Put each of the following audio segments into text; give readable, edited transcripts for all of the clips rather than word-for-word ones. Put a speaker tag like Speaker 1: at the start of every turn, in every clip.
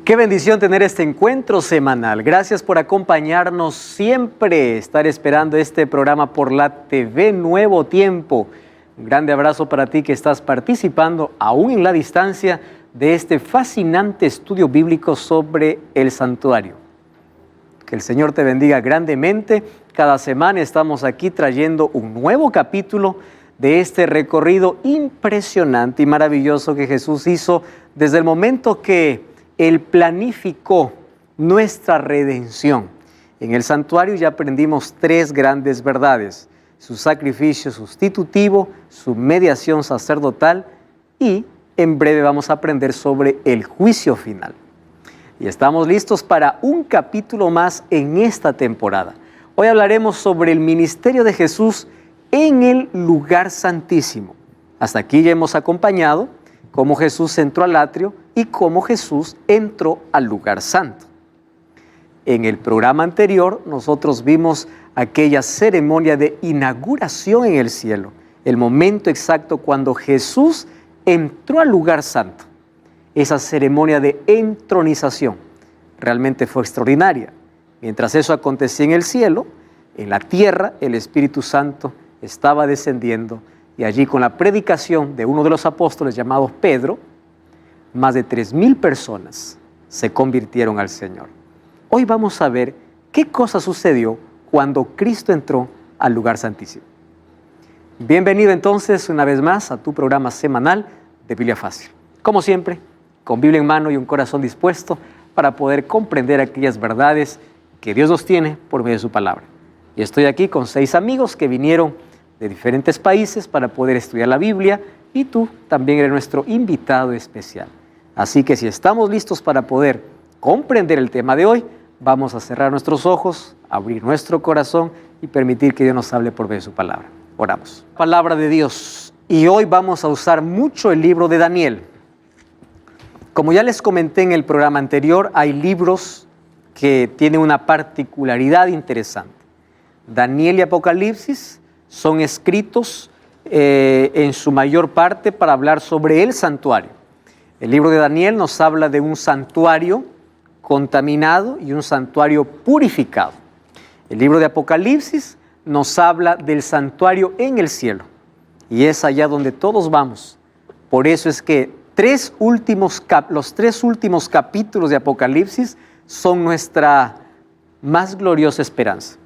Speaker 1: Qué bendición tener este encuentro semanal. Gracias por acompañarnos siempre, estar esperando este programa por la TV Nuevo Tiempo. Un grande abrazo para ti que estás participando, aún en la distancia, de este fascinante estudio bíblico sobre el santuario. Que el Señor te bendiga grandemente. Cada semana estamos aquí trayendo un nuevo capítulo de este recorrido impresionante y maravilloso que Jesús hizo desde el momento que Él planificó nuestra redención. En el santuario ya aprendimos tres grandes verdades: su sacrificio sustitutivo, su mediación sacerdotal y en breve vamos a aprender sobre el juicio final. Y estamos listos para un capítulo más en esta temporada. Hoy hablaremos sobre el ministerio de Jesús en el lugar santísimo. Hasta aquí ya hemos acompañado cómo Jesús entró al atrio y cómo Jesús entró al lugar santo. En el programa anterior nosotros vimos aquella ceremonia de inauguración en el cielo, el momento exacto cuando Jesús entró al lugar santo. Esa ceremonia de entronización realmente fue extraordinaria. Mientras eso acontecía en el cielo, en la tierra el Espíritu Santo estaba descendiendo y allí con la predicación de uno de los apóstoles llamado Pedro, más de 3,000 personas se convirtieron al Señor. Hoy vamos a ver qué cosa sucedió cuando Cristo entró al lugar santísimo. Bienvenido entonces una vez más a tu programa semanal de Biblia Fácil. Como siempre, con Biblia en mano y un corazón dispuesto para poder comprender aquellas verdades que Dios nos tiene por medio de su palabra. Y estoy aquí con 6 amigos que vinieron de diferentes países para poder estudiar la Biblia, y tú también eres nuestro invitado especial. Así que si estamos listos para poder comprender el tema de hoy, vamos a cerrar nuestros ojos, abrir nuestro corazón y permitir que Dios nos hable por medio de su palabra. Oramos. Palabra de Dios. Y hoy vamos a usar mucho el libro de Daniel. Como ya les comenté en el programa anterior, hay libros que tienen una particularidad interesante. Daniel y Apocalipsis son escritos en su mayor parte para hablar sobre el santuario. El libro de Daniel nos habla de un santuario contaminado y un santuario purificado. El libro de Apocalipsis nos habla del santuario en el cielo, y es allá donde todos vamos. Por eso es que los 3 últimos capítulos de Apocalipsis son nuestra más gloriosa esperanza.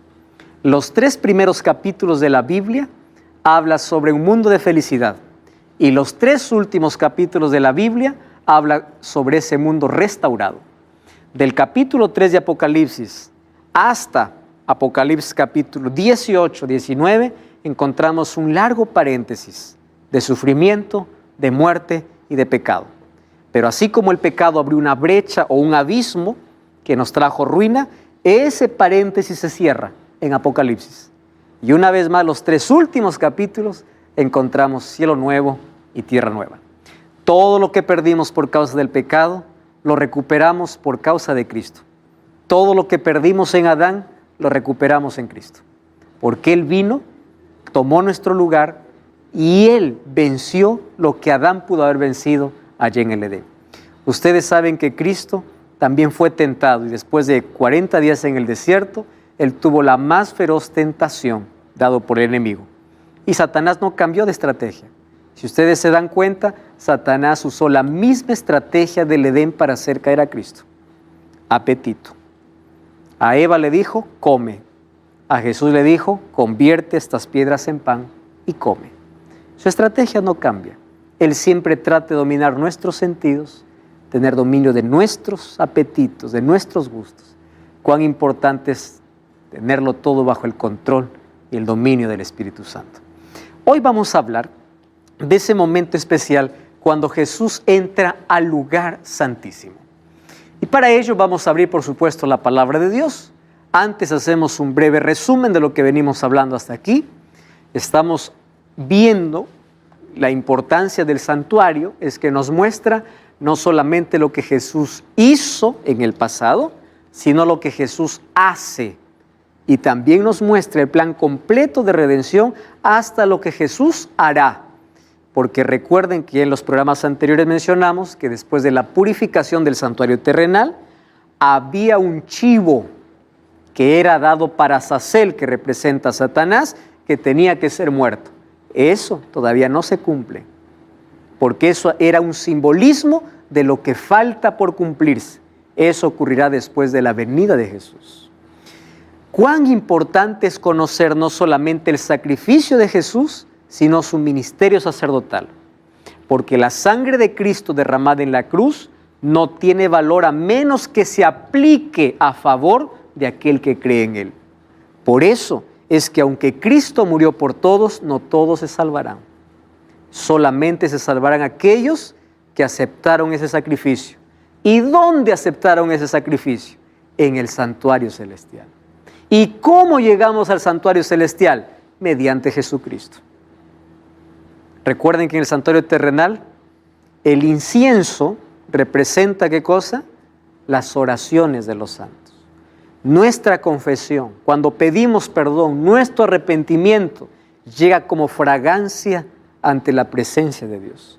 Speaker 1: Los 3 primeros capítulos de la Biblia hablan sobre un mundo de felicidad, y los 3 últimos capítulos de la Biblia hablan sobre ese mundo restaurado. Del capítulo 3 de Apocalipsis hasta Apocalipsis capítulo 18, 19, encontramos un largo paréntesis de sufrimiento, de muerte y de pecado. Pero así como el pecado abrió una brecha o un abismo que nos trajo ruina, ese paréntesis se cierra en Apocalipsis. Y una vez más, los 3 últimos capítulos encontramos cielo nuevo y tierra nueva. Todo lo que perdimos por causa del pecado, lo recuperamos por causa de Cristo. Todo lo que perdimos en Adán, lo recuperamos en Cristo. Porque Él vino, tomó nuestro lugar y Él venció lo que Adán pudo haber vencido allí en el Edén. Ustedes saben que Cristo también fue tentado, y después de 40 días en el desierto, Él tuvo la más feroz tentación dado por el enemigo. Y Satanás no cambió de estrategia. Si ustedes se dan cuenta, Satanás usó la misma estrategia del Edén para hacer caer a Cristo. Apetito. A Eva le dijo, come. A Jesús le dijo, convierte estas piedras en pan y come. Su estrategia no cambia. Él siempre trata de dominar nuestros sentidos, tener dominio de nuestros apetitos, de nuestros gustos. Cuán importante es tenerlo todo bajo el control y el dominio del Espíritu Santo. Hoy vamos a hablar de ese momento especial cuando Jesús entra al lugar santísimo. Y para ello vamos a abrir, por supuesto, la palabra de Dios. Antes hacemos un breve resumen de lo que venimos hablando hasta aquí. Estamos viendo la importancia del santuario, es que nos muestra no solamente lo que Jesús hizo en el pasado, sino lo que Jesús hace. Y también nos muestra el plan completo de redención hasta lo que Jesús hará. porque recuerden que en los programas anteriores mencionamos que después de la purificación del santuario terrenal, había un chivo que era dado para Azazel, que representa a Satanás, que tenía que ser muerto. Eso todavía no se cumple, porque eso era un simbolismo de lo que falta por cumplirse. Eso ocurrirá después de la venida de Jesús. Cuán importante es conocer no solamente el sacrificio de Jesús, sino su ministerio sacerdotal, porque la sangre de Cristo derramada en la cruz no tiene valor a menos que se aplique a favor de aquel que cree en Él. Por eso es que aunque Cristo murió por todos, no todos se salvarán. Solamente se salvarán aquellos que aceptaron ese sacrificio. ¿Y dónde aceptaron ese sacrificio? En el santuario celestial. ¿Y cómo llegamos al santuario celestial? Mediante Jesucristo. Recuerden que en el santuario terrenal, el incienso representa ¿qué cosa? Las oraciones de los santos. Nuestra confesión, cuando pedimos perdón, nuestro arrepentimiento, llega como fragancia ante la presencia de Dios.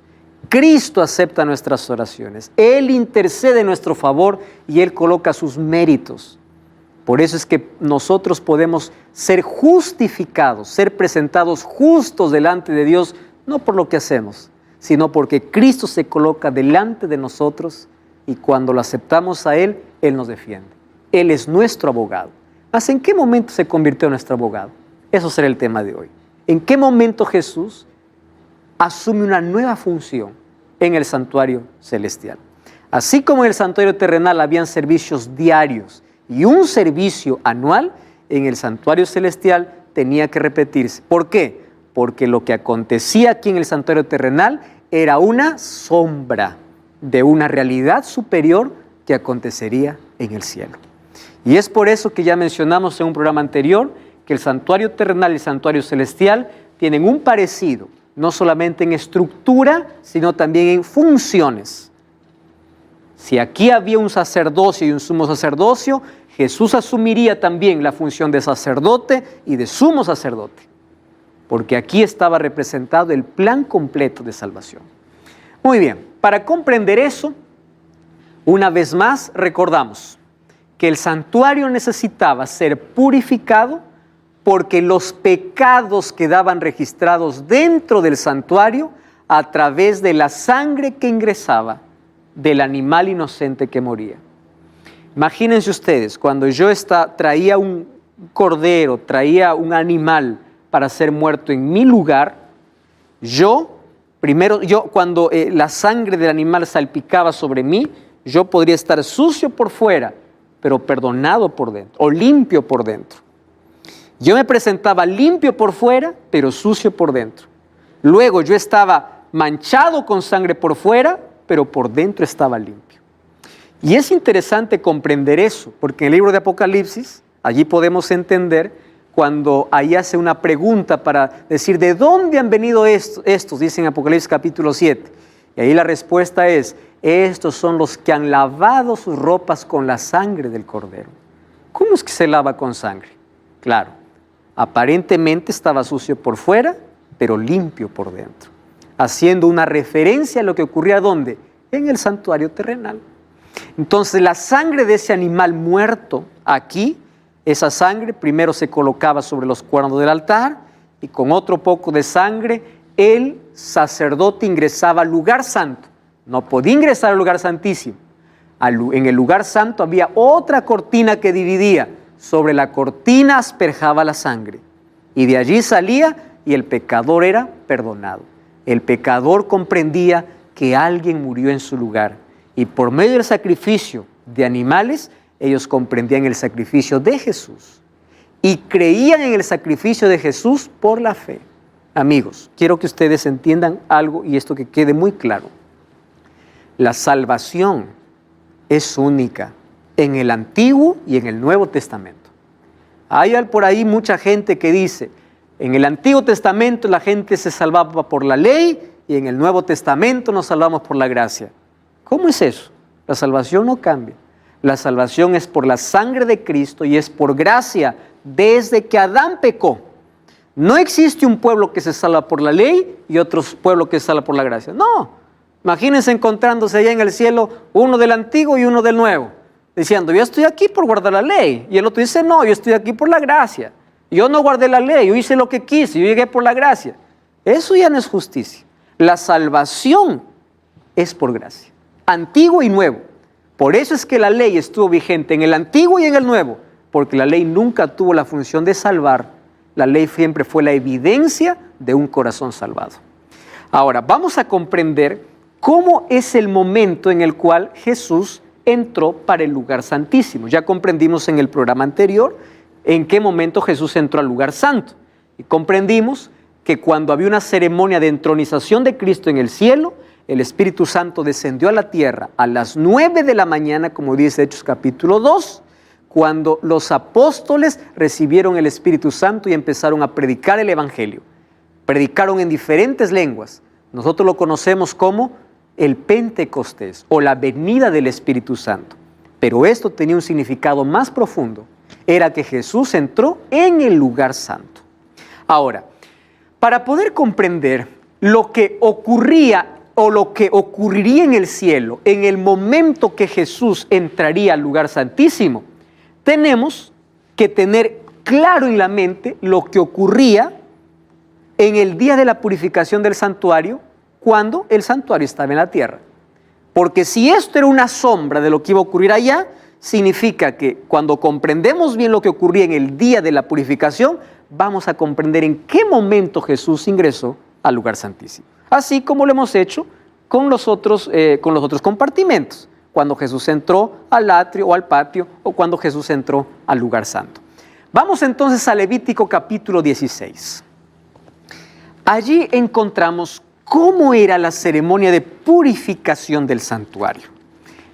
Speaker 1: Cristo acepta nuestras oraciones, Él intercede en nuestro favor y Él coloca sus méritos. Por eso es que nosotros podemos ser justificados, ser presentados justos delante de Dios, no por lo que hacemos, sino porque Cristo se coloca delante de nosotros y cuando lo aceptamos a Él, Él nos defiende. Él es nuestro abogado. ¿Mas en qué momento se convirtió en nuestro abogado? Eso será el tema de hoy. ¿En qué momento Jesús asume una nueva función en el santuario celestial? Así como en el santuario terrenal habían servicios diarios y un servicio anual, en el santuario celestial tenía que repetirse. ¿Por qué? Porque lo que acontecía aquí en el santuario terrenal era una sombra de una realidad superior que acontecería en el cielo. Y es por eso que ya mencionamos en un programa anterior que el santuario terrenal y el santuario celestial tienen un parecido, no solamente en estructura, sino también en funciones. Si aquí había un sacerdocio y un sumo sacerdocio, Jesús asumiría también la función de sacerdote y de sumo sacerdote, porque aquí estaba representado el plan completo de salvación. Muy bien, para comprender eso, una vez más recordamos que el santuario necesitaba ser purificado porque los pecados quedaban registrados dentro del santuario a través de la sangre que ingresaba del animal inocente que moría. Imagínense ustedes, cuando yo traía un cordero, traía un animal para ser muerto en mi lugar, cuando la sangre del animal salpicaba sobre mí, yo podría estar sucio por fuera, pero perdonado por dentro, o limpio por dentro. Yo me presentaba limpio por fuera, pero sucio por dentro. Luego yo estaba manchado con sangre por fuera, pero por dentro estaba limpio. Y es interesante comprender eso, porque en el libro de Apocalipsis, allí podemos entender cuando ahí hace una pregunta para decir, ¿de dónde han venido estos? Dice en Apocalipsis capítulo 7. Y ahí la respuesta es, estos son los que han lavado sus ropas con la sangre del Cordero. ¿Cómo es que se lava con sangre? Claro, aparentemente estaba sucio por fuera, pero limpio por dentro, haciendo una referencia a lo que ocurría ¿dónde? En el santuario terrenal. Entonces la sangre de ese animal muerto aquí, esa sangre primero se colocaba sobre los cuernos del altar y con otro poco de sangre el sacerdote ingresaba al lugar santo. No podía ingresar al lugar santísimo. En el lugar santo había otra cortina que dividía. Sobre la cortina asperjaba la sangre y de allí salía y el pecador era perdonado. El pecador comprendía que alguien murió en su lugar y por medio del sacrificio de animales, ellos comprendían el sacrificio de Jesús y creían en el sacrificio de Jesús por la fe. Amigos, quiero que ustedes entiendan algo y esto que quede muy claro. La salvación es única en el Antiguo y en el Nuevo Testamento. Hay por ahí mucha gente que dice, en el Antiguo Testamento la gente se salvaba por la ley y en el Nuevo Testamento nos salvamos por la gracia. ¿Cómo es eso? La salvación no cambia. La salvación es por la sangre de Cristo y es por gracia desde que Adán pecó. No existe un pueblo que se salva por la ley y otro pueblo que se salva por la gracia. No. Imagínense encontrándose allá en el cielo uno del antiguo y uno del nuevo, diciendo, yo estoy aquí por guardar la ley. Y el otro dice, no, yo estoy aquí por la gracia. Yo no guardé la ley, yo hice lo que quise, yo llegué por la gracia. Eso ya no es justicia. La salvación es por gracia, antiguo y nuevo. Por eso es que la ley estuvo vigente en el antiguo y en el nuevo, porque la ley nunca tuvo la función de salvar. La ley siempre fue la evidencia de un corazón salvado. Ahora, vamos a comprender cómo es el momento en el cual Jesús entró para el lugar santísimo. Ya comprendimos en el programa anterior en qué momento Jesús entró al lugar santo. Y comprendimos que cuando había una ceremonia de entronización de Cristo en el cielo, el Espíritu Santo descendió a la tierra a las 9 de la mañana, como dice Hechos capítulo 2, cuando los apóstoles recibieron el Espíritu Santo y empezaron a predicar el Evangelio. Predicaron en diferentes lenguas. Nosotros lo conocemos como el Pentecostés o la venida del Espíritu Santo. Pero esto tenía un significado más profundo. Era que Jesús entró en el lugar santo. Ahora, para poder comprender lo que ocurría o lo que ocurriría en el cielo en el momento que Jesús entraría al lugar santísimo, tenemos que tener claro en la mente lo que ocurría en el día de la purificación del santuario, cuando el santuario estaba en la tierra. Porque si esto era una sombra de lo que iba a ocurrir allá, significa que cuando comprendemos bien lo que ocurría en el día de la purificación, vamos a comprender en qué momento Jesús ingresó al lugar santísimo. Así como lo hemos hecho con los otros compartimentos, cuando Jesús entró al atrio o al patio, o cuando Jesús entró al lugar santo. Vamos entonces a Levítico capítulo 16. Allí encontramos cómo era la ceremonia de purificación del santuario.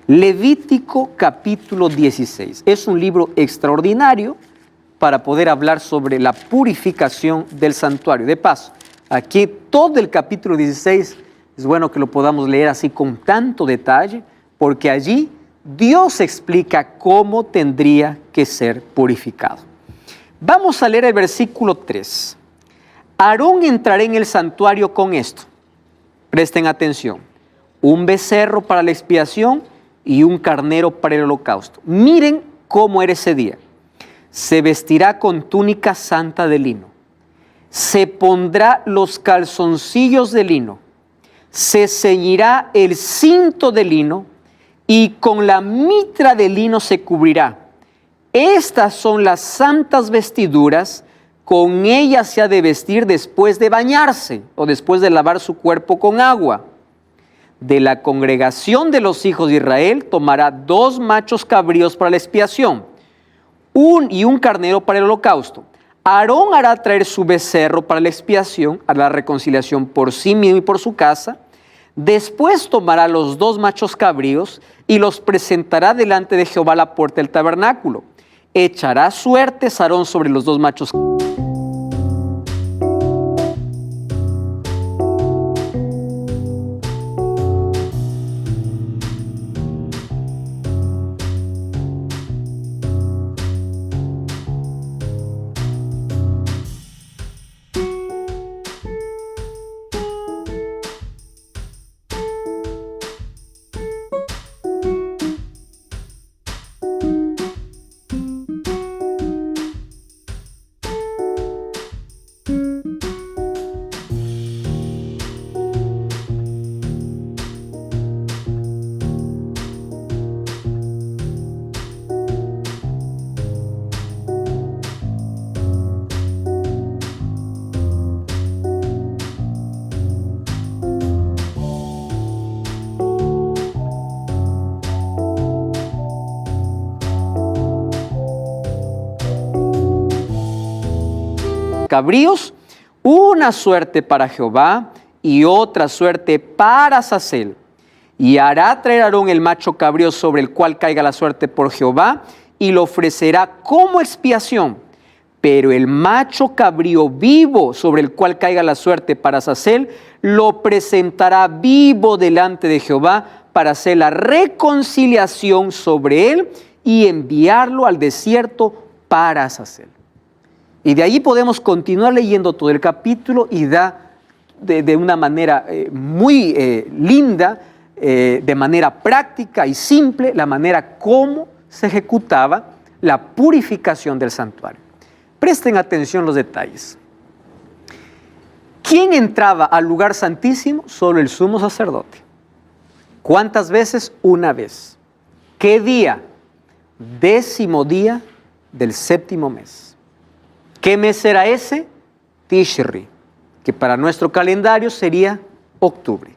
Speaker 1: Levítico capítulo 16. Es un libro extraordinario para poder hablar sobre la purificación del santuario. De paso, aquí todo el capítulo 16 es bueno que lo podamos leer así con tanto detalle, porque allí Dios explica cómo tendría que ser purificado. Vamos a leer el versículo 3. Aarón entrará en el santuario con esto. Presten atención. Un becerro para la expiación y un carnero para el holocausto. Miren cómo era ese día. Se vestirá con túnica santa de lino. Se pondrá los calzoncillos de lino. Se ceñirá el cinto de lino y con la mitra de lino se cubrirá. Estas son las santas vestiduras. Con ellas se ha de vestir después de bañarse o después de lavar su cuerpo con agua. De la congregación de los hijos de Israel tomará 2 machos cabríos para la expiación, un carnero para el holocausto. Aarón hará traer su becerro para la expiación, a la reconciliación por sí mismo y por su casa. Después tomará los 2 machos cabríos y los presentará delante de Jehová a la puerta del tabernáculo. Echará suertes Aarón sobre los 2 machos cabríos, una suerte para Jehová y otra suerte para Azazel. Y hará traer Aarón el macho cabrío sobre el cual caiga la suerte por Jehová y lo ofrecerá como expiación. Pero el macho cabrío vivo sobre el cual caiga la suerte para Azazel, lo presentará vivo delante de Jehová para hacer la reconciliación sobre él y enviarlo al desierto para Azazel. Y de ahí podemos continuar leyendo todo el capítulo y da de una manera muy linda, de manera práctica y simple, la manera como se ejecutaba la purificación del santuario. Presten atención los detalles. ¿Quién entraba al lugar santísimo? Solo el sumo sacerdote. ¿Cuántas veces? Una vez. ¿Qué día? 10º día del 7º mes. ¿Qué mes era ese? Tishri, que para nuestro calendario sería octubre.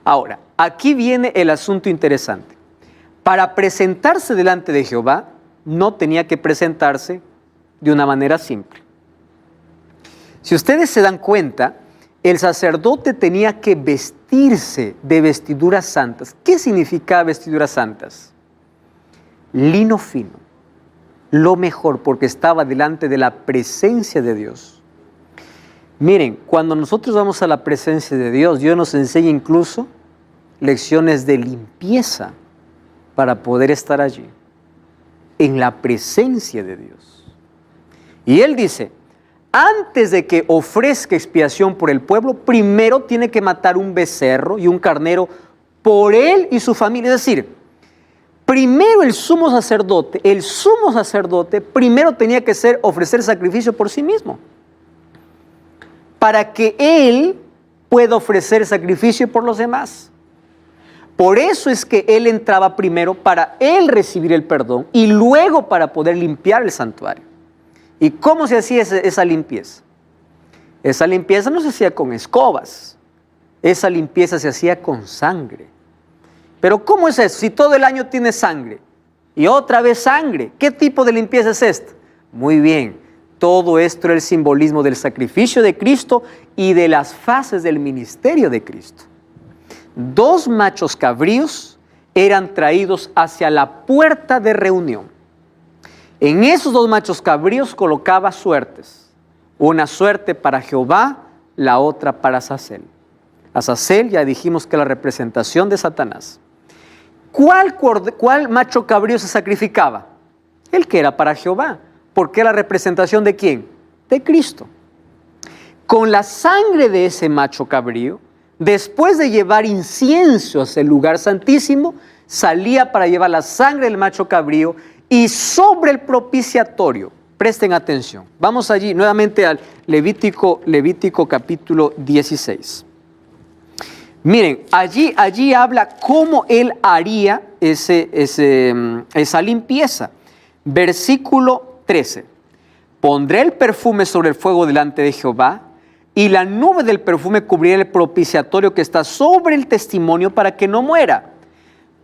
Speaker 1: Ahora, aquí viene el asunto interesante. Para presentarse delante de Jehová, no tenía que presentarse de una manera simple. Si ustedes se dan cuenta, el sacerdote tenía que vestirse de vestiduras santas. ¿Qué significa vestiduras santas? Lino fino, lo mejor, porque estaba delante de la presencia de Dios. Miren, cuando nosotros vamos a la presencia de Dios, Dios nos enseña incluso lecciones de limpieza para poder estar allí, en la presencia de Dios. Y Él dice, antes de que ofrezca expiación por el pueblo, primero tiene que matar un becerro y un carnero por él y su familia. Es decir, primero el sumo sacerdote primero tenía que ofrecer sacrificio por sí mismo, para que él pueda ofrecer sacrificio por los demás. Por eso es que él entraba primero para él recibir el perdón y luego para poder limpiar el santuario. ¿Y cómo se hacía esa limpieza? Esa limpieza no se hacía con escobas, esa limpieza se hacía con sangre. Pero ¿cómo es eso? Si todo el año tiene sangre y otra vez sangre, ¿qué tipo de limpieza es esta? Muy bien, todo esto era el simbolismo del sacrificio de Cristo y de las fases del ministerio de Cristo. 2 machos cabríos eran traídos hacia la puerta de reunión. En esos 2 machos cabríos colocaba suertes. Una suerte para Jehová, la otra para Azazel. Azazel ya dijimos que es la representación de Satanás. ¿Cuál macho cabrío se sacrificaba? El que era para Jehová. ¿Porque era la representación de quién? De Cristo. Con la sangre de ese macho cabrío, después de llevar incienso hacia el lugar santísimo, salía para llevar la sangre del macho cabrío. Y sobre el propiciatorio, presten atención, vamos allí nuevamente al Levítico capítulo 16. Miren, allí habla cómo él haría esa limpieza. Versículo 13. Pondré el perfume sobre el fuego delante de Jehová, y la nube del perfume cubrirá el propiciatorio que está sobre el testimonio para que no muera.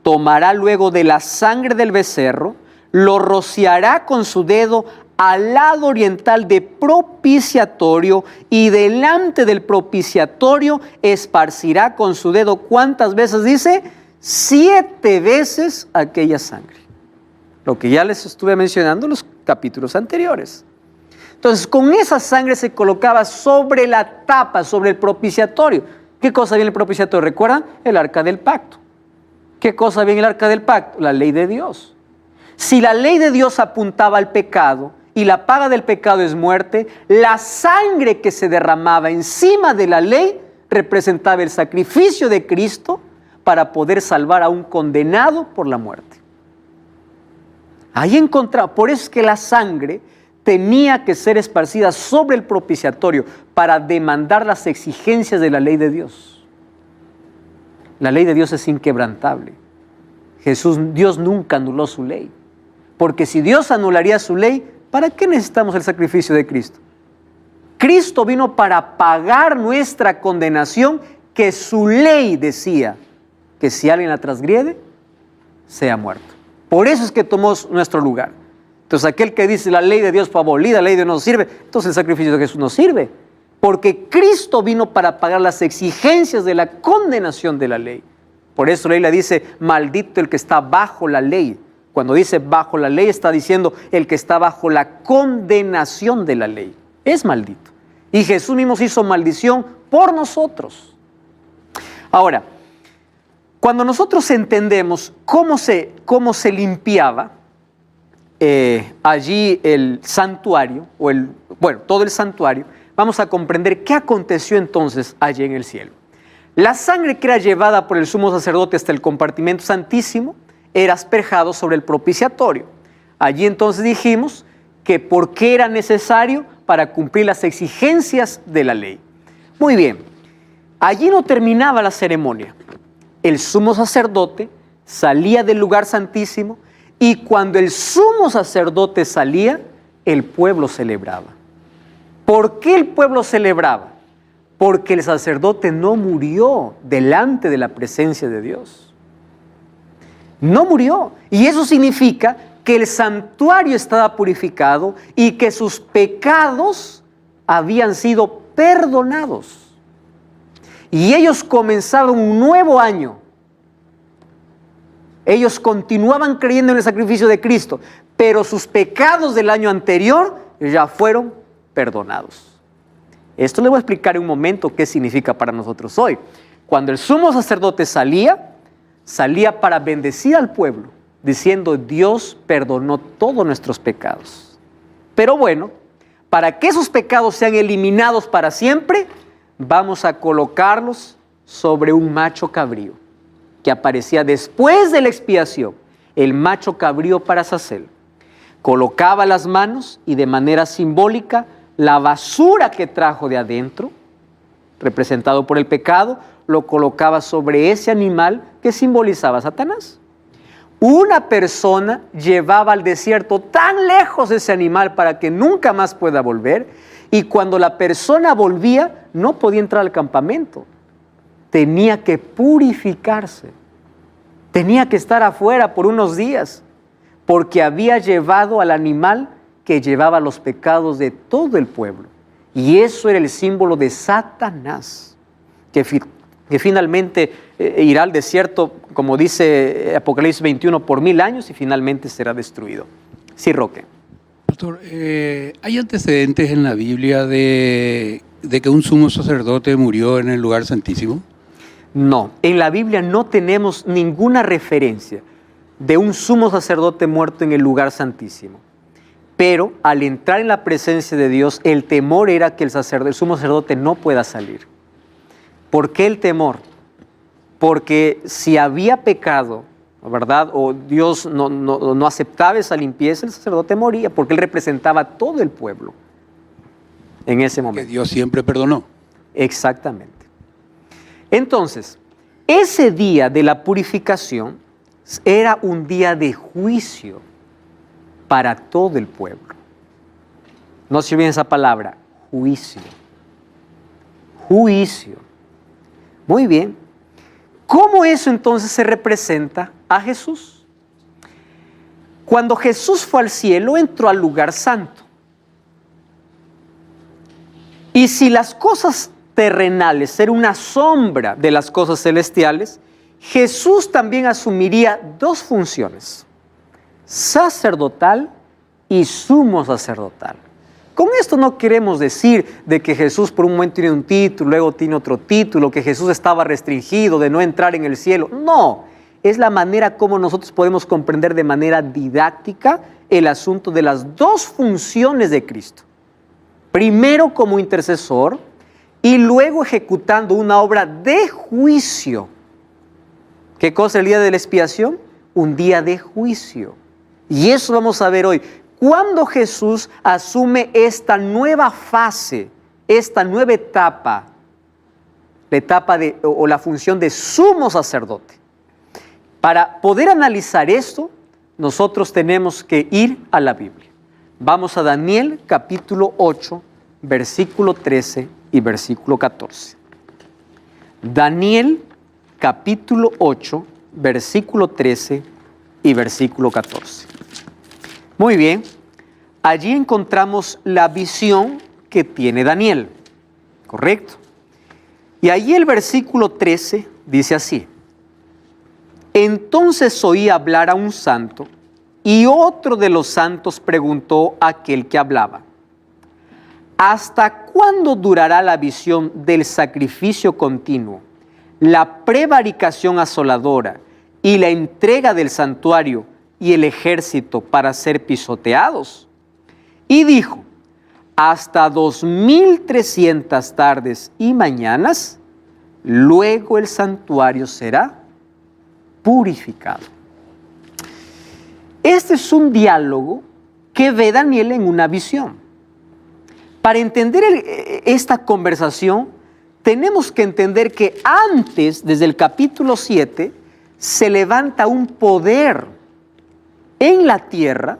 Speaker 1: Tomará luego de la sangre del becerro, lo rociará con su dedo al lado oriental de propiciatorio y delante del propiciatorio esparcirá con su dedo. ¿Cuántas veces dice? 7 veces aquella sangre. Lo que ya les estuve mencionando en los capítulos anteriores. Entonces, con esa sangre se colocaba sobre la tapa, sobre el propiciatorio. ¿Qué cosa viene el propiciatorio? ¿Recuerdan? El arca del pacto. ¿Qué cosa viene el arca del pacto? La ley de Dios. Si la ley de Dios apuntaba al pecado y la paga del pecado es muerte, la sangre que se derramaba encima de la ley representaba el sacrificio de Cristo para poder salvar a un condenado por la muerte. Ahí encontraba, por eso es que la sangre tenía que ser esparcida sobre el propiciatorio para demandar las exigencias de la ley de Dios. La ley de Dios es inquebrantable. Dios nunca anuló su ley. Porque si Dios anularía su ley, ¿para qué necesitamos el sacrificio de Cristo? Cristo vino para pagar nuestra condenación, que su ley decía que si alguien la transgrede, sea muerto. Por eso es que tomó nuestro lugar. Entonces aquel que dice la ley de Dios fue abolida, la ley de Dios no sirve, entonces el sacrificio de Jesús no sirve. Porque Cristo vino para pagar las exigencias de la condenación de la ley. Por eso la Biblia dice, maldito el que está bajo la ley. Cuando dice bajo la ley, está diciendo el que está bajo la condenación de la ley. Es maldito. Y Jesús mismo se hizo maldición por nosotros. Ahora, cuando nosotros entendemos cómo se limpiaba, allí el santuario, todo el santuario, vamos a comprender qué aconteció entonces allí en el cielo. La sangre que era llevada por el sumo sacerdote hasta el compartimento santísimo era asperjado sobre el propiciatorio. Allí entonces dijimos que por qué era necesario para cumplir las exigencias de la ley. Muy bien, allí no terminaba la ceremonia. El sumo sacerdote salía del lugar santísimo y cuando el sumo sacerdote salía, el pueblo celebraba. ¿Por qué el pueblo celebraba? Porque el sacerdote no murió delante de la presencia de Dios. No murió. Y eso significa que el santuario estaba purificado y que sus pecados habían sido perdonados. Y ellos comenzaron un nuevo año. Ellos continuaban creyendo en el sacrificio de Cristo, pero sus pecados del año anterior ya fueron perdonados. Esto le voy a explicar en un momento qué significa para nosotros hoy. Cuando el sumo sacerdote salía para bendecir al pueblo, diciendo: Dios perdonó todos nuestros pecados. Pero bueno, para que esos pecados sean eliminados para siempre, vamos a colocarlos sobre un macho cabrío, que aparecía después de la expiación, el macho cabrío para Azazel. Colocaba las manos y de manera simbólica la basura que trajo de adentro, representado por el pecado, lo colocaba sobre ese animal que simbolizaba a Satanás. Una persona llevaba al desierto tan lejos ese animal para que nunca más pueda volver, y cuando la persona volvía no podía entrar al campamento. Tenía que purificarse, tenía que estar afuera por unos días, porque había llevado al animal que llevaba los pecados de todo el pueblo. Y eso era el símbolo de Satanás, que finalmente irá al desierto, como dice Apocalipsis 21, por 1000 años y finalmente será destruido. Sí, Roque.
Speaker 2: Pastor, ¿hay antecedentes en la Biblia de que un sumo sacerdote murió en el lugar santísimo?
Speaker 1: No, en la Biblia no tenemos ninguna referencia de un sumo sacerdote muerto en el lugar santísimo. Pero al entrar en la presencia de Dios, el temor era que el sumo sacerdote no pueda salir. ¿Por qué el temor? Porque si había pecado, ¿verdad? O Dios no aceptaba esa limpieza, el sacerdote moría, porque él representaba a todo el pueblo en ese momento.
Speaker 2: Que Dios siempre perdonó.
Speaker 1: Exactamente. Entonces, ese día de la purificación era un día de juicio para todo el pueblo. No se olviden esa palabra, juicio. Juicio. Muy bien. ¿Cómo eso entonces se representa a Jesús? Cuando Jesús fue al cielo, entró al lugar santo. Y si las cosas terrenales eran una sombra de las cosas celestiales, Jesús también asumiría dos funciones: sacerdotal y sumo sacerdotal. Con esto no queremos decir de que Jesús por un momento tiene un título, luego tiene otro título, que Jesús estaba restringido de no entrar en el cielo. No, es la manera como nosotros podemos comprender de manera didáctica el asunto de las dos funciones de Cristo. Primero como intercesor y luego ejecutando una obra de juicio. ¿Qué cosa es el día de la expiación? Un día de juicio. Y eso vamos a ver hoy. Cuando Jesús asume esta nueva fase, esta nueva etapa, la función de sumo sacerdote. Para poder analizar esto, nosotros tenemos que ir a la Biblia. Vamos a Daniel capítulo 8, versículo 13 y versículo 14. Daniel capítulo 8, versículo 13 y versículo 14. Muy bien, allí encontramos la visión que tiene Daniel, ¿correcto? Y allí el versículo 13 dice así: entonces oí hablar a un santo, y otro de los santos preguntó a aquel que hablaba: ¿hasta cuándo durará la visión del sacrificio continuo, la prevaricación asoladora y la entrega del santuario y el ejército para ser pisoteados. Y dijo, hasta 2300 tardes y mañanas, luego el santuario será purificado. Este es un diálogo que ve Daniel en una visión. Para entender esta conversación, tenemos que entender que antes, desde el capítulo 7, se levanta un poder en la tierra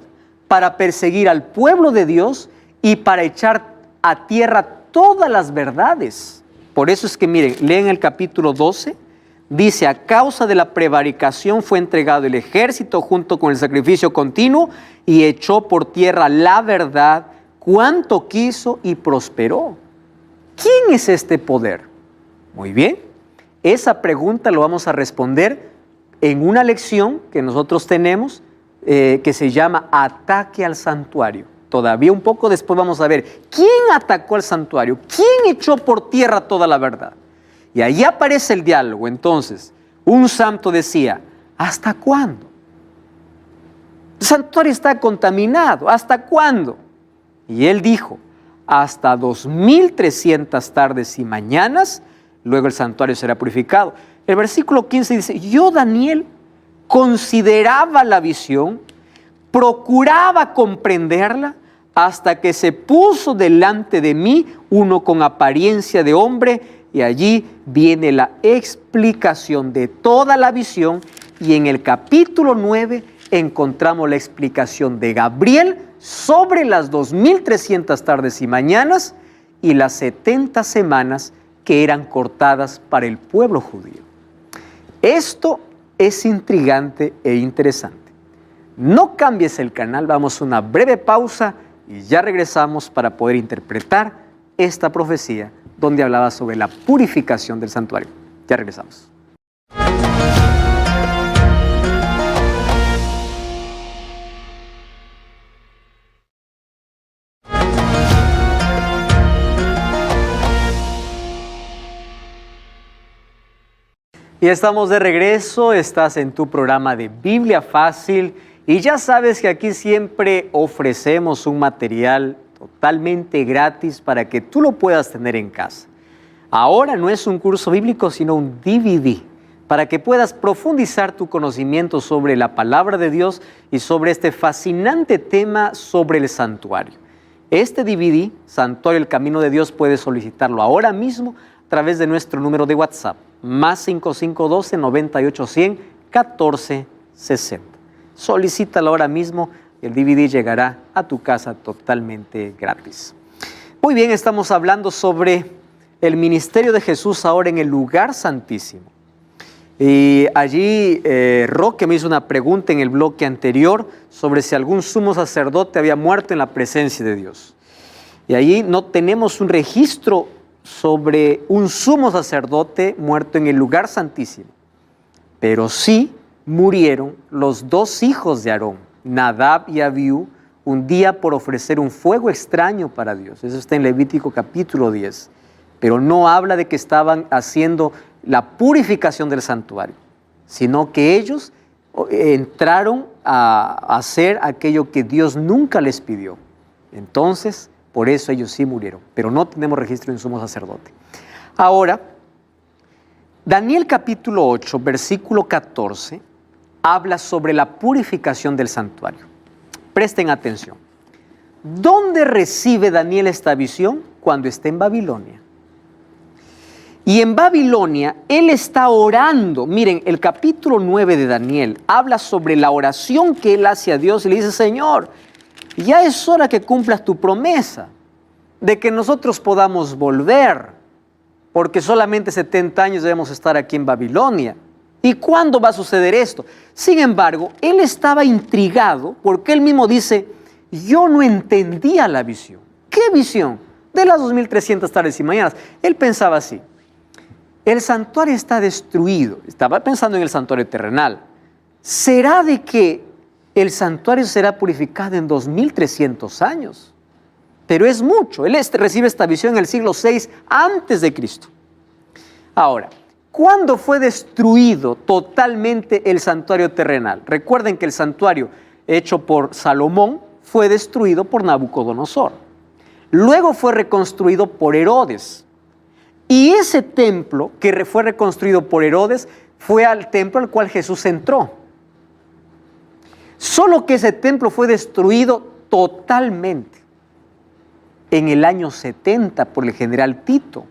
Speaker 1: para perseguir al pueblo de Dios y para echar a tierra todas las verdades. Por eso es que miren, leen el capítulo 12, dice, a causa de la prevaricación fue entregado el ejército junto con el sacrificio continuo y echó por tierra la verdad cuanto quiso y prosperó. ¿Quién es este poder? Muy bien, esa pregunta lo vamos a responder en una lección que nosotros tenemos que se llama Ataque al Santuario. Todavía un poco después vamos a ver quién atacó al santuario, quién echó por tierra toda la verdad. Y ahí aparece el diálogo. Entonces, un santo decía, ¿hasta cuándo? El santuario está contaminado, ¿hasta cuándo? Y él dijo, hasta 2300 tardes y mañanas, luego el santuario será purificado. El versículo 15 dice, yo, Daniel, consideraba la visión, procuraba comprenderla, hasta que se puso delante de mí uno con apariencia de hombre, y allí viene la explicación de toda la visión, y en el capítulo 9 encontramos la explicación de Gabriel sobre las 2300 tardes y mañanas y las 70 semanas que eran cortadas para el pueblo judío. Esto es intrigante e interesante. No cambies el canal, vamos a una breve pausa y ya regresamos para poder interpretar esta profecía donde hablaba sobre la purificación del santuario. Ya regresamos. Y estamos de regreso, estás en tu programa de Biblia Fácil y ya sabes que aquí siempre ofrecemos un material totalmente gratis para que tú lo puedas tener en casa. Ahora no es un curso bíblico, sino un DVD, para que puedas profundizar tu conocimiento sobre la palabra de Dios y sobre este fascinante tema sobre el santuario. Este DVD, Santuario el Camino de Dios, puedes solicitarlo ahora mismo a través de nuestro número de WhatsApp, más 5512-9800-1460. Solicítalo ahora mismo y el DVD llegará a tu casa totalmente gratis. Muy bien, estamos hablando sobre el ministerio de Jesús ahora en el lugar santísimo. Y allí Roque me hizo una pregunta en el bloque anterior sobre si algún sumo sacerdote había muerto en la presencia de Dios. Y allí no tenemos un registro sobre un sumo sacerdote muerto en el lugar santísimo, pero sí murieron los dos hijos de Aarón, Nadab y Abiú, un día por ofrecer un fuego extraño para Dios. Eso está en Levítico capítulo 10, pero no habla de que estaban haciendo la purificación del santuario, sino que ellos entraron a hacer aquello que Dios nunca les pidió. Entonces, por eso ellos sí murieron, pero no tenemos registro de un sumo sacerdote. Ahora, Daniel capítulo 8, versículo 14, habla sobre la purificación del santuario. Presten atención. ¿Dónde recibe Daniel esta visión? Cuando está en Babilonia. Y en Babilonia, él está orando. Miren, el capítulo 9 de Daniel habla sobre la oración que él hace a Dios y le dice, Señor, ya es hora que cumplas tu promesa de que nosotros podamos volver, porque solamente 70 años debemos estar aquí en Babilonia. ¿Y cuándo va a suceder esto? Sin embargo, él estaba intrigado porque él mismo dice, yo no entendía la visión. ¿Qué visión? De las 2300 tardes y mañanas. Él pensaba así, el santuario está destruido. Estaba pensando en el santuario terrenal. ¿Será de que el santuario será purificado en 2300 años? Pero es mucho. Él recibe esta visión en el siglo VI antes de Cristo. Ahora, ¿Cuándo fue destruido totalmente el santuario terrenal? Recuerden que el santuario hecho por Salomón fue destruido por Nabucodonosor. Luego fue reconstruido por Herodes. Y ese templo que fue reconstruido por Herodes fue al templo al cual Jesús entró. Solo que ese templo fue destruido totalmente en el año 70 por el general Tito.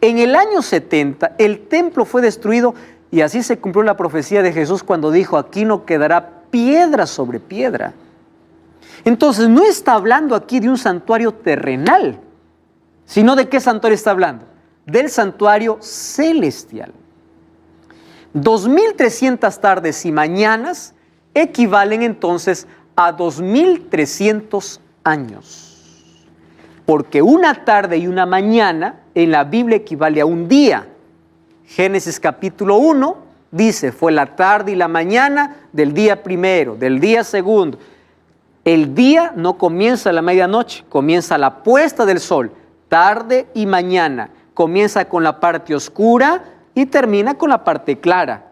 Speaker 1: En el año 70 el templo fue destruido y así se cumplió la profecía de Jesús cuando dijo: aquí no quedará piedra sobre piedra. Entonces no está hablando aquí de un santuario terrenal, sino ¿de qué santuario está hablando? Del santuario celestial. 2300 tardes y mañanas equivalen entonces a 2300 años. Porque una tarde y una mañana en la Biblia equivale a un día. Génesis capítulo 1 dice: fue la tarde y la mañana del día primero, del día segundo. El día no comienza a la medianoche, comienza a la puesta del sol, tarde y mañana. Comienza con la parte oscura y termina con la parte clara.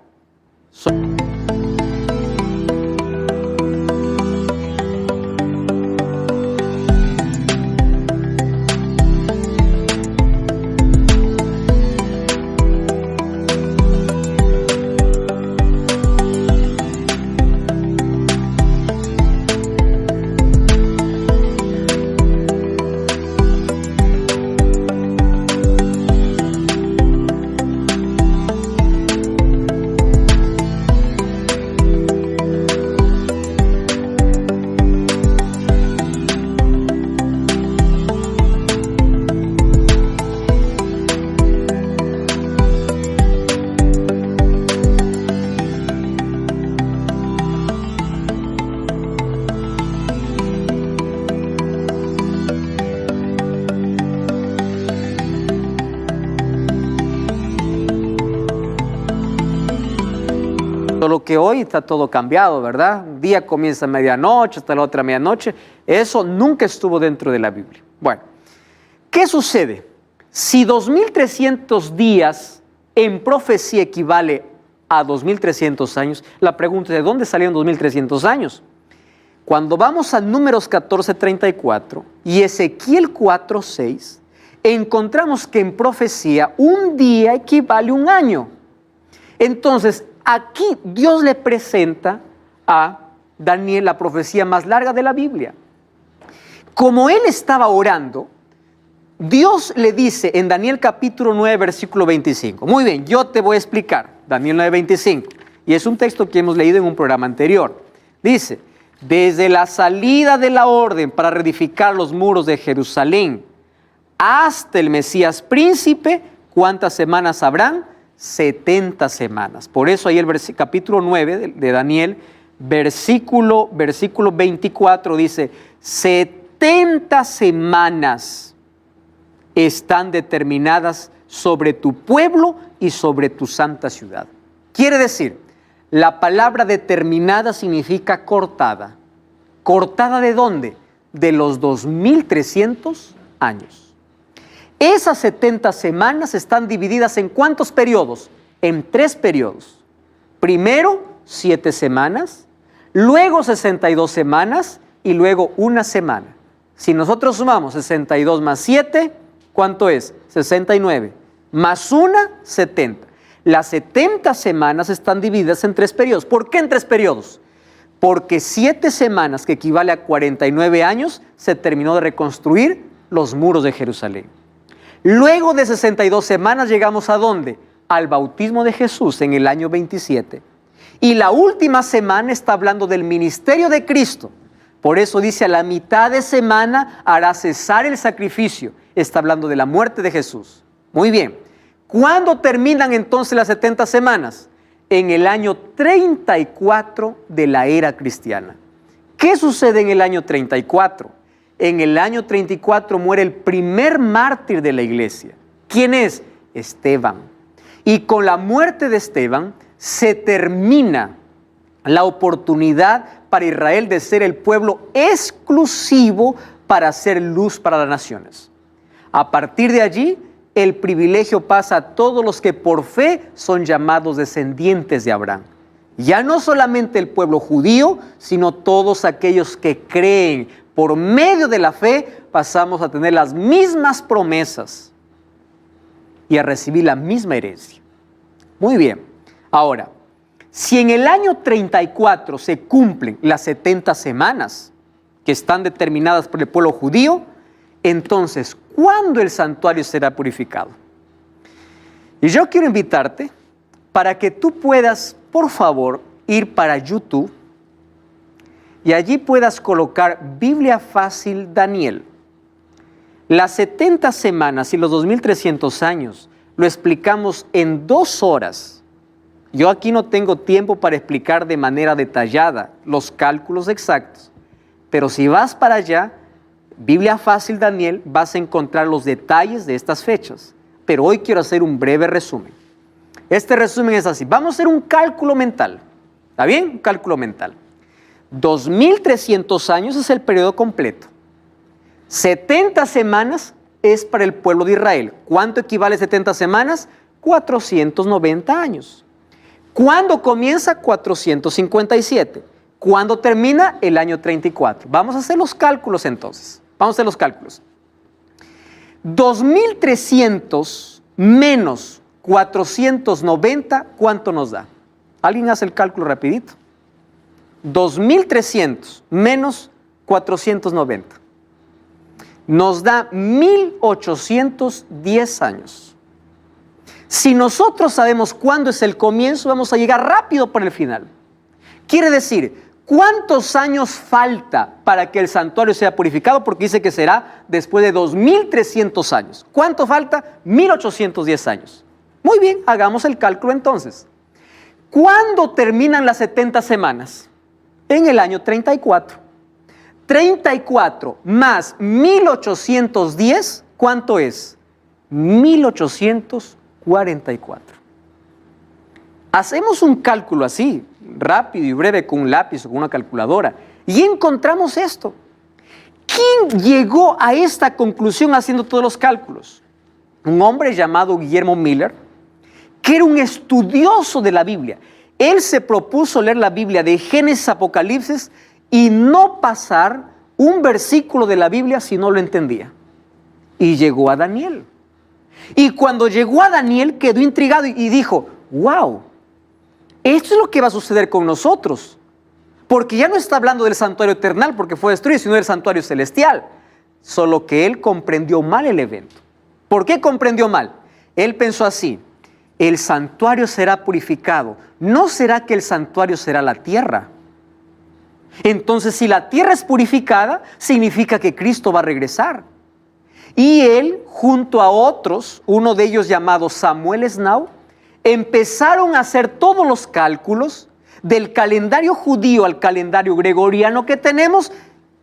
Speaker 1: Solo que hoy está todo cambiado, ¿verdad? Un día comienza a medianoche, hasta la otra medianoche. Eso nunca estuvo dentro de la Biblia. Bueno, ¿qué sucede? Si 2300 días en profecía equivale a 2300 años, la pregunta es: ¿de dónde salieron 2300 años? Cuando vamos a Números 14:34 y Ezequiel 4:6, encontramos que en profecía un día equivale a un año. Entonces, aquí Dios le presenta a Daniel la profecía más larga de la Biblia. Como él estaba orando, Dios le dice en Daniel capítulo 9, versículo 25. Muy bien, yo te voy a explicar. Daniel 9, 25. Y es un texto que hemos leído en un programa anterior. Dice: desde la salida de la orden para reedificar los muros de Jerusalén hasta el Mesías príncipe, ¿cuántas semanas habrán? 70 semanas. Por eso ahí el capítulo 9 de Daniel, versículo 24 dice: 70 semanas están determinadas sobre tu pueblo y sobre tu santa ciudad. Quiere decir, la palabra determinada significa cortada. ¿Cortada de dónde? De los 2300 años. Esas 70 semanas están divididas ¿en cuántos periodos? En 3 periodos. Primero, 7 semanas, luego 62 semanas y luego 1 semana. Si nosotros sumamos 62 más 7, ¿cuánto es? 69. Más 1, 70. Las 70 semanas están divididas en 3 periodos. ¿Por qué en 3 periodos? Porque 7 semanas, que equivale a 49 años, se terminó de reconstruir los muros de Jerusalén. Luego de 62 semanas llegamos ¿a dónde? Al bautismo de Jesús en el año 27. Y la última semana está hablando del ministerio de Cristo. Por eso dice: a la mitad de semana hará cesar el sacrificio. Está hablando de la muerte de Jesús. Muy bien. ¿Cuándo terminan entonces las 70 semanas? En el año 34 de la era cristiana. ¿Qué sucede en el año 34? En el año 34 muere el primer mártir de la iglesia. ¿Quién es? Esteban. Y con la muerte de Esteban se termina la oportunidad para Israel de ser el pueblo exclusivo para hacer luz para las naciones. A partir de allí, el privilegio pasa a todos los que por fe son llamados descendientes de Abraham. Ya no solamente el pueblo judío, sino todos aquellos que creen. Por medio de la fe pasamos a tener las mismas promesas y a recibir la misma herencia. Muy bien. Ahora, si en el año 34 se cumplen las 70 semanas que están determinadas por el pueblo judío, entonces, ¿cuándo el santuario será purificado? Y yo quiero invitarte para que tú puedas, por favor, ir para YouTube y allí puedas colocar Biblia Fácil Daniel. Las 70 semanas y los 2300 años lo explicamos en 2 horas. Yo aquí no tengo tiempo para explicar de manera detallada los cálculos exactos, pero si vas para allá, Biblia Fácil Daniel, vas a encontrar los detalles de estas fechas. Pero hoy quiero hacer un breve resumen. Este resumen es así. Vamos a hacer un cálculo mental. ¿Está bien? Un cálculo mental. 2300 años es el periodo completo. 70 semanas es para el pueblo de Israel. ¿Cuánto equivale a 70 semanas? 490 años. ¿Cuándo comienza? 457. ¿Cuándo termina? El año 34. Vamos a hacer los cálculos entonces. Vamos a hacer los cálculos. 2300 menos 490, ¿cuánto nos da? ¿Alguien hace el cálculo rapidito? 2300 menos 490. Nos da 1810 años. Si nosotros sabemos cuándo es el comienzo, vamos a llegar rápido por el final. Quiere decir, ¿cuántos años falta para que el santuario sea purificado? Porque dice que será después de 2300 años. ¿Cuánto falta? 1810 años. Muy bien, hagamos el cálculo entonces. ¿Cuándo terminan las 70 semanas? En el año 34. 34 más 1810, ¿cuánto es? 1844. Hacemos un cálculo así, rápido y breve, con un lápiz o con una calculadora, y encontramos esto. ¿Quién llegó a esta conclusión haciendo todos los cálculos? Un hombre llamado Guillermo Miller, que era un estudioso de la Biblia. Él se propuso leer la Biblia de Génesis a Apocalipsis y no pasar un versículo de la Biblia si no lo entendía. Y llegó a Daniel. Y cuando llegó a Daniel quedó intrigado y dijo, wow, esto es lo que va a suceder con nosotros. Porque ya no está hablando del santuario eternal porque fue destruido, sino del santuario celestial. Solo que él comprendió mal el evento. ¿Por qué comprendió mal? Él pensó así, el santuario será purificado. ¿No será que el santuario será la tierra? Entonces, si la tierra es purificada, significa que Cristo va a regresar. Y él, junto a otros, uno de ellos llamado Samuel Snow, empezaron a hacer todos los cálculos del calendario judío al calendario gregoriano que tenemos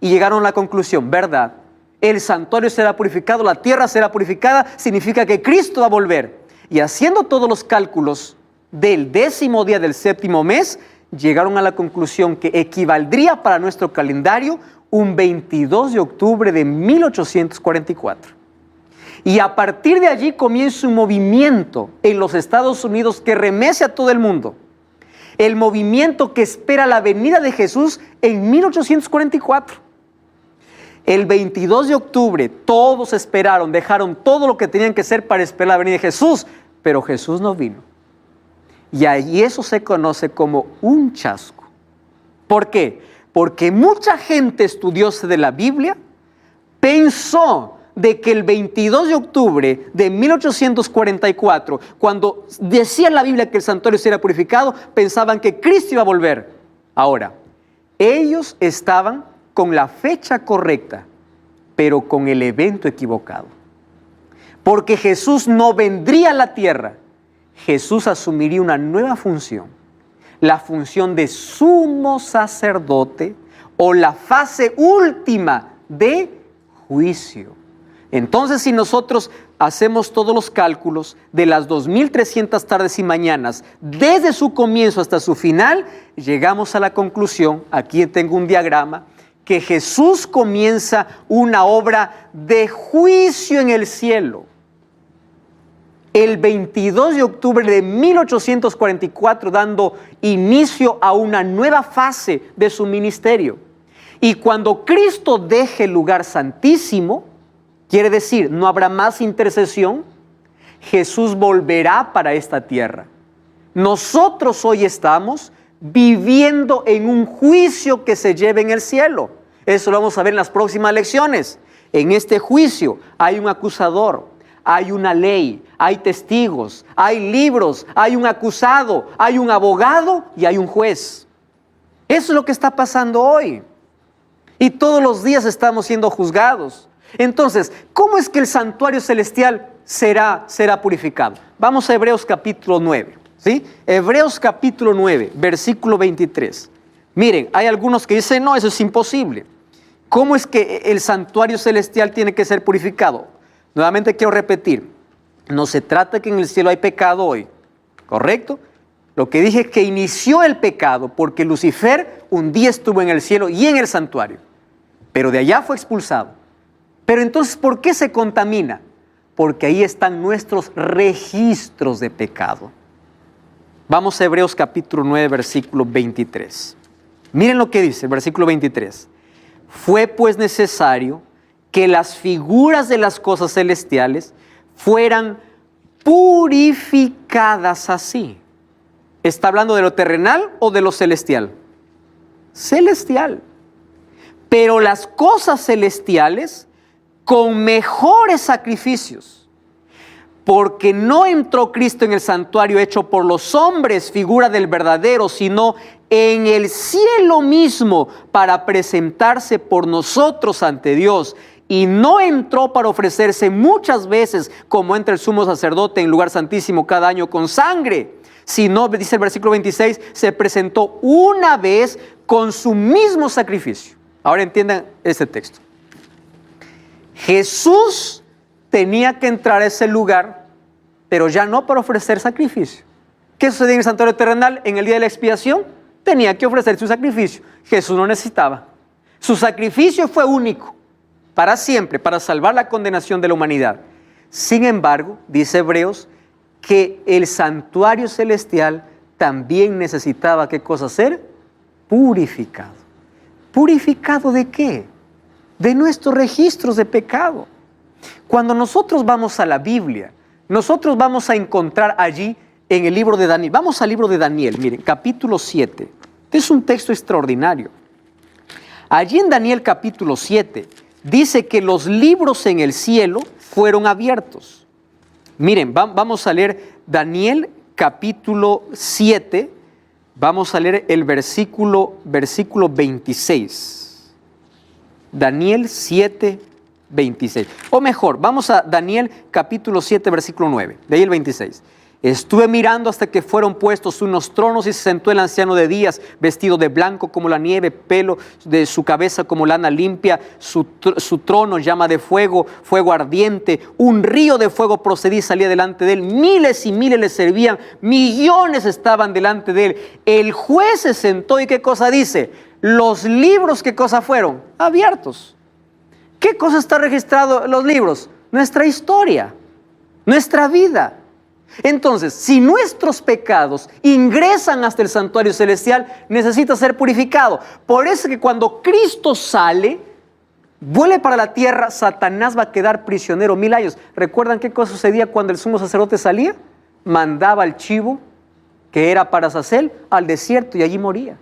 Speaker 1: y llegaron a la conclusión, ¿verdad? El santuario será purificado, la tierra será purificada, significa que Cristo va a volver. Y haciendo todos los cálculos del 10º día del 7º mes, llegaron a la conclusión que equivaldría para nuestro calendario un 22 de octubre de 1844. Y a partir de allí comienza un movimiento en los Estados Unidos que remece a todo el mundo. El movimiento que espera la venida de Jesús en 1844. El 22 de octubre todos esperaron, dejaron todo lo que tenían que hacer para esperar la venida de Jesús, pero Jesús no vino. Y ahí eso se conoce como un chasco. ¿Por qué? Porque mucha gente estudiosa de la Biblia pensó de que el 22 de octubre de 1844, cuando decía la Biblia que el santuario sería purificado, pensaban que Cristo iba a volver. Ahora, ellos estaban con la fecha correcta, pero con el evento equivocado. Porque Jesús no vendría a la tierra, Jesús asumiría una nueva función, la función de sumo sacerdote o la fase última de juicio. Entonces, si nosotros hacemos todos los cálculos de las 2300 tardes y mañanas, desde su comienzo hasta su final, llegamos a la conclusión, aquí tengo un diagrama, que Jesús comienza una obra de juicio en el cielo. el 22 de octubre de 1844, dando inicio a una nueva fase de su ministerio. Y cuando Cristo deje el lugar santísimo, quiere decir, no habrá más intercesión, Jesús volverá para esta tierra. Nosotros hoy estamos viviendo en un juicio que se lleva en el cielo. Eso lo vamos a ver en las próximas lecciones. En este juicio hay un acusador, hay una ley, hay testigos, hay libros, hay un acusado, hay un abogado y hay un juez. Eso es lo que está pasando hoy. Y todos los días estamos siendo juzgados. Entonces, ¿cómo es que el santuario celestial será purificado? Vamos a Hebreos capítulo 9, ¿sí? Hebreos capítulo 9, versículo 23. Miren, hay algunos que dicen, no, eso es imposible. ¿Cómo es que el santuario celestial tiene que ser purificado? Nuevamente quiero repetir, no se trata que en el cielo hay pecado hoy, ¿correcto? Lo que dije es que inició el pecado porque Lucifer un día estuvo en el cielo y en el santuario, pero de allá fue expulsado. Pero entonces, ¿por qué se contamina? Porque ahí están nuestros registros de pecado. Vamos a Hebreos capítulo 9, versículo 23. Miren lo que dice el versículo 23. Fue pues necesario que las figuras de las cosas celestiales fueran purificadas así. ¿Está hablando de lo terrenal o de lo celestial? Celestial. Pero las cosas celestiales con mejores sacrificios, porque no entró Cristo en el santuario hecho por los hombres, figura del verdadero, sino en el cielo mismo para presentarse por nosotros ante Dios. Y no entró para ofrecerse muchas veces como entra el sumo sacerdote en lugar santísimo cada año con sangre, sino, dice el versículo 26, se presentó una vez con su mismo sacrificio. Ahora entiendan este texto. Jesús tenía que entrar a ese lugar, pero ya no para ofrecer sacrificio. ¿Qué sucedía en el santuario terrenal en el día de la expiación? Tenía que ofrecer su sacrificio. Jesús no necesitaba. Su sacrificio fue único, para siempre, para salvar la condenación de la humanidad. Sin embargo, dice Hebreos, que el santuario celestial también necesitaba, ¿qué cosa ser? Purificado. ¿Purificado de qué? De nuestros registros de pecado. Cuando nosotros vamos a la Biblia, nosotros vamos a encontrar allí en el libro de Daniel. Vamos al libro de Daniel, miren, capítulo 7. Este es un texto extraordinario. Allí en Daniel capítulo 7 dice que los libros en el cielo fueron abiertos. Miren, vamos a leer Daniel capítulo 7, vamos a leer el versículo 26. Daniel 7, 26. O mejor, vamos a Daniel capítulo 7, versículo 9, de ahí el 26. Estuve mirando hasta que fueron puestos unos tronos y se sentó el anciano de días, vestido de blanco como la nieve, pelo de su cabeza como lana limpia, su trono llama de fuego, fuego ardiente, un río de fuego procedía y salía delante de él, miles y miles le servían, millones estaban delante de él. El juez se sentó y ¿qué cosa dice? Los libros, ¿qué cosa fueron? Abiertos. ¿Qué cosa está registrado en los libros? Nuestra historia, nuestra vida. Entonces, si nuestros pecados ingresan hasta el santuario celestial, necesita ser purificado. Por eso que cuando Cristo sale, vuelve para la tierra, Satanás va a quedar prisionero 1000 años. ¿Recuerdan qué cosa sucedía cuando el sumo sacerdote salía? Mandaba al chivo, que era para Azazel, al desierto y allí moría.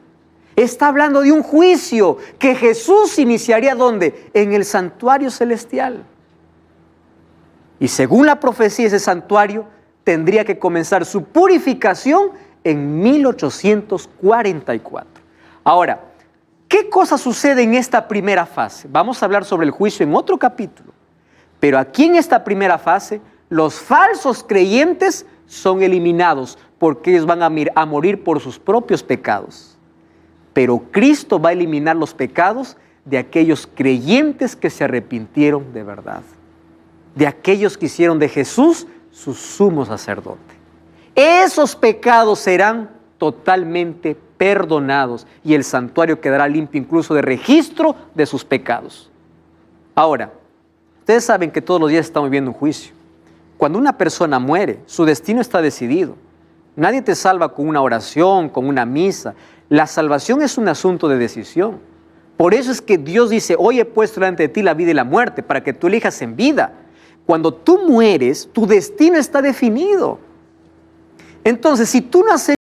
Speaker 1: Está hablando de un juicio que Jesús iniciaría ¿dónde? En el santuario celestial. Y según la profecía, ese santuario tendría que comenzar su purificación en 1844. Ahora, ¿qué cosa sucede en esta primera fase? Vamos a hablar sobre el juicio en otro capítulo. Pero aquí en esta primera fase, los falsos creyentes son eliminados porque ellos van a morir por sus propios pecados. Pero Cristo va a eliminar los pecados de aquellos creyentes que se arrepintieron de verdad. De aquellos que hicieron de Jesús su sumo sacerdote. Esos pecados serán totalmente perdonados y el santuario quedará limpio incluso de registro de sus pecados. Ahora, ustedes saben que todos los días estamos viendo un juicio. Cuando una persona muere, su destino está decidido. Nadie te salva con una oración, con una misa. La salvación es un asunto de decisión. Por eso es que Dios dice, hoy he puesto delante de ti la vida y la muerte, para que tú elijas en vida. Cuando tú mueres, tu destino está definido. Entonces, si tú no has